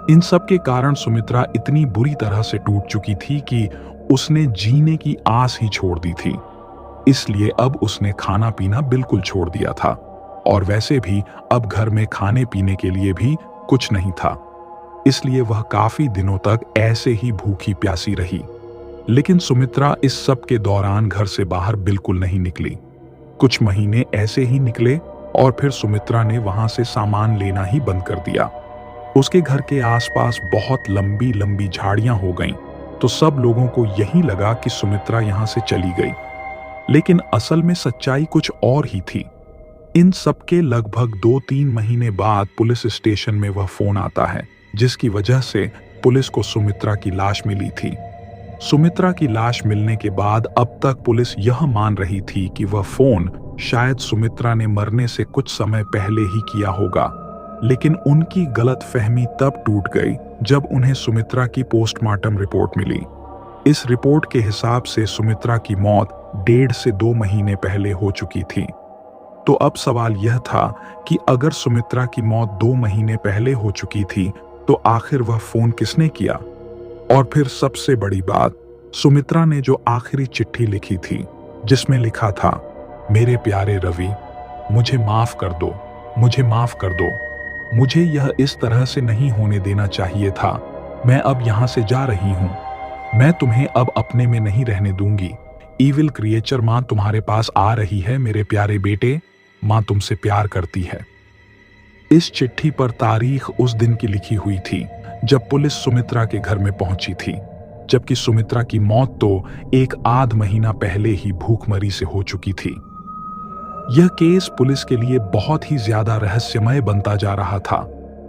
इन सब के कारण सुमित्रा इतनी बुरी तरह से टूट चुकी थी कि उसने जीने की आस ही छोड़ दी थी। इसलिए अब उसने खाना पीना बिल्कुल छोड़ दिया था और वैसे भी अब घर में खाने पीने के लिए भी कुछ नहीं था। इसलिए वह काफी दिनों तक ऐसे ही भूखी प्यासी रही। लेकिन सुमित्रा इस सब के दौरान घर से बाहर बिल्कुल नहीं निकली। कुछ महीने ऐसे ही निकले और फिर सुमित्रा ने वहां से सामान लेना ही बंद कर दिया। उसके घर के आसपास बहुत लंबी लंबी झाड़ियां हो गईं, तो सब लोगों को यही लगा कि सुमित्रा यहां से चली गई। लेकिन असल में सच्चाई कुछ और ही थी। इन सब के लगभग 2-3 महीने बाद पुलिस स्टेशन में वह फोन आता है, जिसकी वजह से पुलिस को सुमित्रा की लाश मिली थी। सुमित्रा की लाश मिलने के बाद अब तक पुलिस यह मान रही थी कि वह फोन शायद सुमित्रा ने मरने से कुछ समय पहले ही किया होगा, लेकिन उनकी गलतफहमी तब टूट गई जब उन्हें सुमित्रा की पोस्टमार्टम रिपोर्ट मिली। इस रिपोर्ट के हिसाब से सुमित्रा की मौत 1.5 से 2 महीने पहले हो चुकी थी। तो अब सवाल यह था कि अगर सुमित्रा की मौत 2 महीने पहले हो चुकी थी तो आखिर वह फोन किसने किया? और फिर सबसे बड़ी बात, सुमित्रा ने जो आखिरी चिट्ठी लिखी थी जिसमें लिखा था, मेरे प्यारे रवि, मुझे माफ कर दो, मुझे माफ कर दो। मुझे यह इस तरह से नहीं होने देना चाहिए था। मैं अब यहां से जा रही हूं। मैं तुम्हें अब अपने में नहीं रहने दूंगी। ईविल क्रिएचर मां तुम्हारे पास आ रही है मेरे प्यारे बेटे। मां तुमसे प्यार करती है। इस चिट्ठी पर तारीख उस दिन की लिखी हुई थी जब पुलिस सुमित्रा के घर में पहुंची थी, जबकि सुमित्रा की मौत तो 1 महीना पहले ही भूखमरी से हो चुकी थी। यह केस पुलिस के लिए बहुत ही ज्यादा रहस्यमय बनता जा रहा था।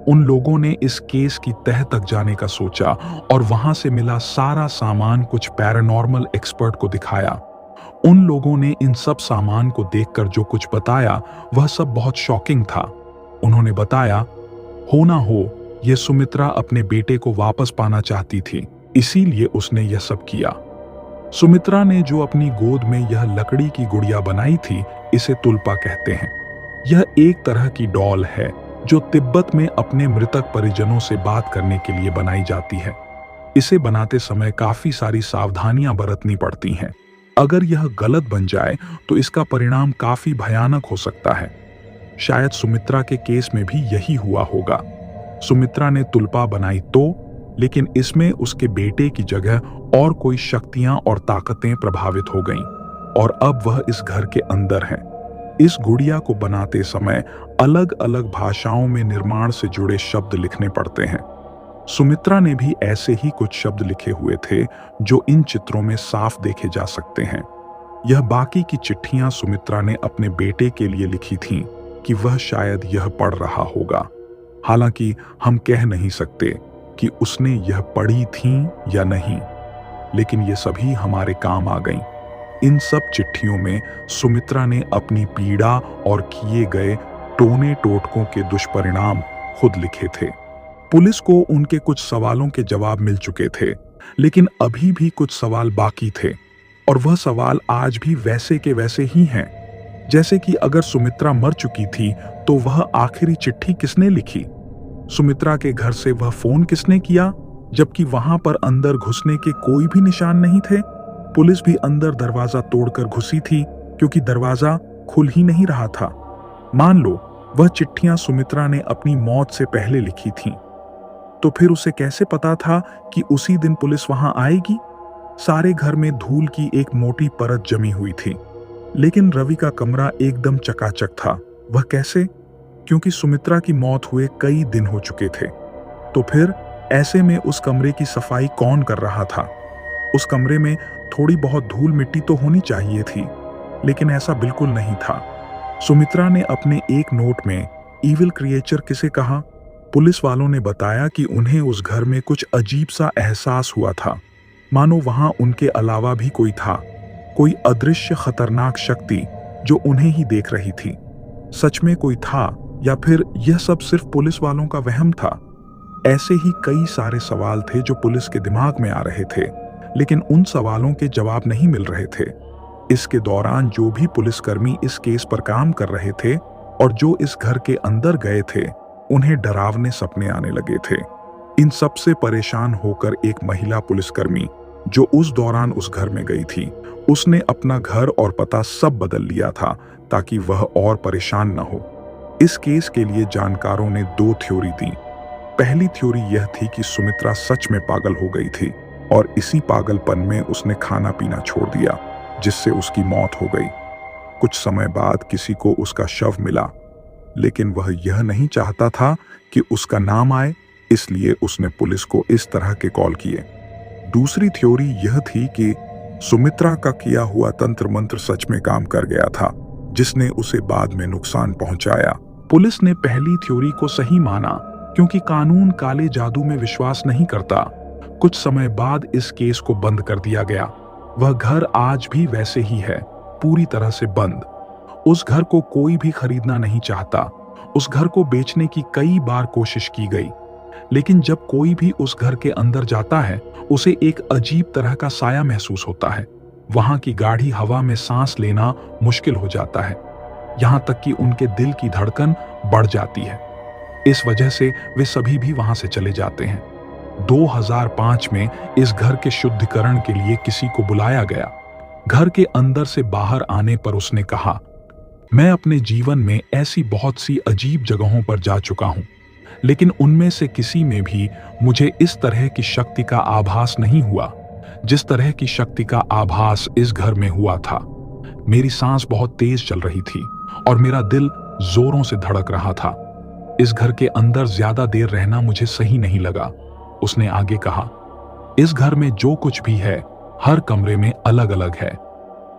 उन लोगों ने इस केस की तह तक जाने का सोचा और वहां से मिला सारा सामान कुछ पैरानॉर्मल एक्सपर्ट को दिखाया। उन लोगों ने इन सब सामान को देखकर जो कुछ बताया, वह सब बहुत शॉकिंग था। उन्होंने बताया, हो ना हो, ये सुमित्रा अपने बेटे को वापस पाना चाहती थी, इसीलिए उसने यह सब किया। सुमित्रा ने जो अपनी गोद में यह लकड़ी की गुड़िया बनाई थी, इसे तुल्पा कहते हैं। यह एक तरह की डॉल है जो तिब्बत में अपने मृतक परिजनों से बात करने के लिए बनाई जाती है। इसे बनाते समय काफी सारी सावधानियां बरतनी पड़ती हैं। अगर यह गलत बन जाए तो इसका परिणाम काफी भयानक हो सकता है। शायद सुमित्रा के केस में भी यही हुआ होगा। सुमित्रा ने तुल्पा बनाई लेकिन इसमें उसके बेटे की जगह और कोई शक्तियां और ताकतें प्रभावित हो गईं और अब वह इस घर के अंदर है। इस गुड़िया को बनाते समय अलग अलग भाषाओं में निर्माण से जुड़े शब्द लिखने पड़ते हैं। सुमित्रा ने भी ऐसे ही कुछ शब्द लिखे हुए थे जो इन चित्रों में साफ देखे जा सकते हैं। यह बाकी की चिट्ठियां सुमित्रा ने अपने बेटे के लिए लिखी थीं कि वह शायद यह पढ़ रहा होगा। हालांकि हम कह नहीं सकते कि उसने यह पढ़ी थीं या नहीं, लेकिन ये सभी हमारे काम आ गईं। इन सब चिट्ठियों में सुमित्रा ने अपनी पीड़ा और किए गए टोने टोटकों के दुष्परिणाम खुद लिखे थे। पुलिस को उनके कुछ सवालों के जवाब मिल चुके थे, लेकिन अभी भी कुछ सवाल बाकी थे और वह सवाल आज भी वैसे के वैसे ही हैं। जैसे कि अगर सुमित्रा मर चुकी थी तो वह आखिरी चिट्ठी किसने लिखी? सुमित्रा के घर से वह फोन किसने किया, जबकि वहां पर अंदर घुसने के कोई भी निशान नहीं थे? पुलिस भी अंदर दरवाजा तोड़कर घुसी थी क्योंकि दरवाजा खुल ही नहीं रहा था। मान लो वह चिट्ठियां सुमित्रा ने अपनी मौत से पहले लिखी थीं, तो फिर उसे कैसे पता था कि उसी दिन पुलिस वहां आएगी? सारे घर में धूल की एक मोटी परत जमी हुई थी, लेकिन रवि का कमरा एकदम चकाचक था। वह कैसे? क्योंकि सुमित्रा की मौत हुए कई दिन हो चुके थे। तो फिर ऐसे में उस कमरे की सफाई कौन कर रहा था? उस कमरे में थोड़ी बहुत धूल मिट्टी तो होनी चाहिए थी, लेकिन ऐसा बिल्कुल नहीं था। सुमित्रा ने अपने एक नोट में ईविल क्रिएचर किसे कहा? पुलिस वालों ने बताया कि उन्हें उस घर में कुछ अजीब सा एहसास हुआ था, मानो वहां उनके अलावा भी कोई था, कोई अदृश्य खतरनाक शक्ति जो उन्हें ही देख रही थी। सच में कोई था या फिर यह सब सिर्फ पुलिस वालों का वहम था? ऐसे ही कई सारे सवाल थे जो पुलिस के दिमाग में आ रहे थे, लेकिन उन सवालों के जवाब नहीं मिल रहे थे। इसके दौरान जो भी पुलिसकर्मी इस केस पर काम कर रहे थे और जो इस घर के अंदर गए थे, उन्हें डरावने सपने आने लगे थे। इन सब से परेशान होकर एक महिला पुलिसकर्मी जो उस दौरान उस घर में गई थी, उसने अपना घर और पता सब बदल लिया था ताकि वह और परेशान न हो। इस केस के लिए जानकारों ने 2 थ्योरी दी। पहली थ्योरी यह थी कि सुमित्रा सच में पागल हो गई थी और इसी पागलपन में उसने खाना पीना छोड़ दिया, जिससे उसकी मौत हो गई। कुछ समय बाद किसी को उसका शव मिला, लेकिन वह यह नहीं चाहता था कि उसका नाम आए, इसलिए उसने पुलिस को इस तरह के कॉल किए। दूसरी थ्योरी यह थी कि सुमित्रा का किया हुआ तंत्र मंत्र सच में काम कर गया था, जिसने उसे बाद में नुकसान पहुंचाया। पुलिस ने पहली थ्योरी को सही माना क्योंकि कानून काले जादू में विश्वास नहीं करता। कुछ समय बाद इस केस को बंद कर दिया गया। वह घर आज भी वैसे ही है, पूरी तरह से बंद। उस घर को कोई भी खरीदना नहीं चाहता। उस घर को बेचने की कई बार कोशिश की गई, लेकिन जब कोई भी उस घर के अंदर जाता है, उसे एक अजीब तरह का साया महसूस होता है। वहां की गाढ़ी हवा में सांस लेना मुश्किल हो जाता है, यहां तक कि उनके दिल की धड़कन बढ़ जाती है। इस वजह से वे सभी भी वहां से चले जाते हैं। 2005 में इस घर के शुद्धिकरण के लिए किसी को बुलाया गया। घर के अंदर से बाहर आने पर उसने कहा, मैं अपने जीवन में ऐसी बहुत सी अजीब जगहों पर जा चुका हूं, लेकिन उनमें से किसी में भी मुझे इस तरह की शक्ति का आभास नहीं हुआ जिस तरह की शक्ति का आभास इस घर में हुआ था। मेरी सांस बहुत तेज चल रही थी और मेरा दिल जोरों से धड़क रहा था। इस घर के अंदर ज्यादा देर रहना मुझे सही नहीं लगा। उसने आगे कहा, इस घर में जो कुछ भी है हर कमरे में अलग अलग है,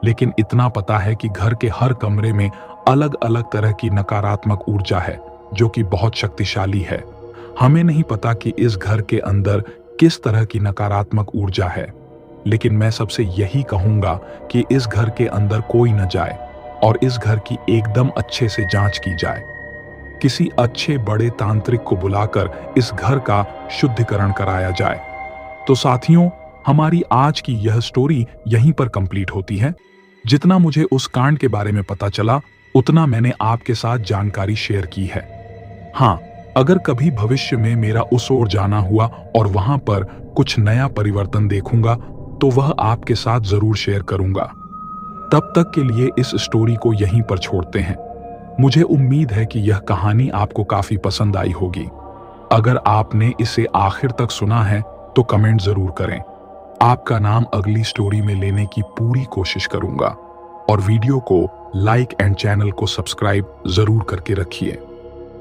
लेकिन इतना पता है कि घर के हर कमरे में अलग अलग तरह की नकारात्मक ऊर्जा है जो कि बहुत शक्तिशाली है। हमें नहीं पता कि इस घर के अंदर किस तरह की नकारात्मक ऊर्जा है, लेकिन मैं सबसे यही कहूंगा कि इस घर के अंदर कोई न जाए और इस घर की एकदम अच्छे से जांच की जाए। किसी अच्छे बड़े तांत्रिक को बुलाकर इस घर का शुद्धिकरण कराया जाए। तो साथियों, हमारी आज की यह स्टोरी यहीं पर कंप्लीट होती है। जितना मुझे उस कांड के बारे में पता चला, उतना मैंने आपके साथ जानकारी शेयर की है। हाँ, अगर कभी भविष्य में मेरा उस ओर जाना हुआ और वहां पर कुछ नया परिवर्तन देखूंगा, तो वह आपके साथ जरूर शेयर करूंगा। तब तक के लिए इस स्टोरी को यहीं पर छोड़ते हैं। मुझे उम्मीद है कि यह कहानी आपको काफी पसंद आई होगी। अगर आपने इसे आखिर तक सुना है तो कमेंट जरूर करें। आपका नाम अगली स्टोरी में लेने की पूरी कोशिश करूंगा। और वीडियो को लाइक एंड चैनल को सब्सक्राइब जरूर करके रखिए।